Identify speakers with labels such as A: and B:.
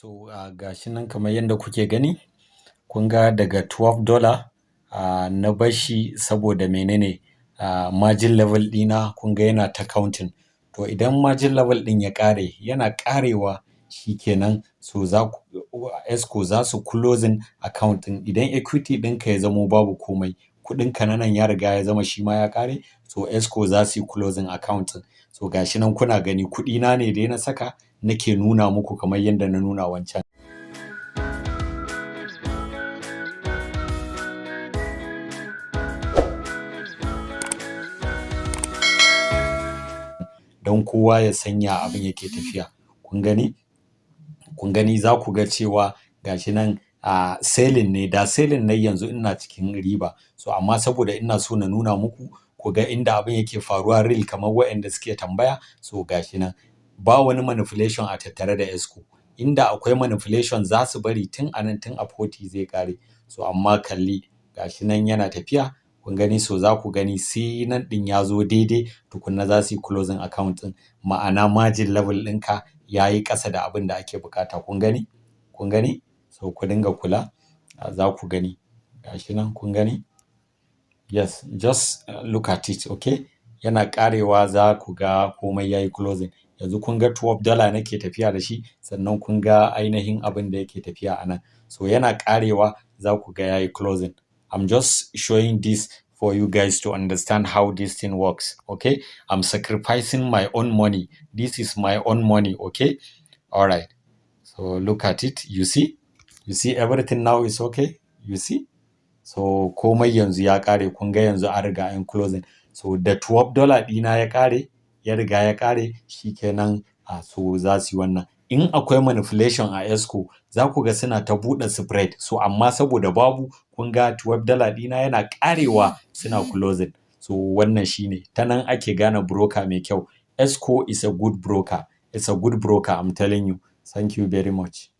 A: So gashi nan kamar yadda kuke gani, kun ga daga $12 na bashi saboda menene margin level ɗina kun ga yana ta counting. To idan margin level ɗin ya ƙare, yana ƙarewa shikenan so EXCO za su closing account ɗin. Idan equity ɗinka ya zamo babu komai, kuɗinka na nan ya riga ya zama shi ma ya ƙare, so EXCO za su yi closing account ɗin. So gashi nan kuna gani kuɗina ne dai na saka nake nuna muku kamar yadda na nuna wancan. Don kowa ya sanya abin yake tafiya. Kun gani? Kun gani za ku ga cewa gashi nan selling ne, da selling ne yanzu ina cikin riba. So amma saboda ina so na nuna muku ku ga inda abin yake faruwa real kamar waɗanda suke tambaya, so gashi nan ba wani manipulation a tattare da EXCO. Inda akwai manipulation za su bari tun a nan tun a 40 zai ƙare. So amma kalli gashi nan yana tafiya. Kun gani, so za ku gani sai nan ɗin ya zo daidai tukunna za su yi closing account ɗin. Ma'ana margin level ɗinka ya yi ƙasa da abin da ake buƙata. Kun gani? Kun gani? So ku dinga kula, za ku gani. Gashi nan kun gani? Yes, just look at it, okay? Yana ƙarewa za ku ga komai ya yi closing. Yanzu kun ga $12 nake tafiya da shi, sannan kun ga ainihin abin da yake tafiya a nan. So yana ƙarewa za ku ga ya yi closing. I'm just showing this for you guys to understand how this thing works, okay? I'm sacrificing my own money. This is my own money, okay? All right. So look at it. You see? You see everything now is okay? You see? So komai yanzu ya ƙare. Kun ga yanzu an riga an closing. So da $12 ɗina ya ƙare, ya riga ya ƙare, shikenan so za su yi wannan. In akwai manipulation a EXCO, za ku ga suna ta buɗe spread. So amma saboda babu, kun ga $12 ɗina yana ƙarewa suna closing. So wannan shine. Ta nan ake gane broker mai kyau. EXCO is a good broker. It's a good broker, I'm telling you. Thank you very much.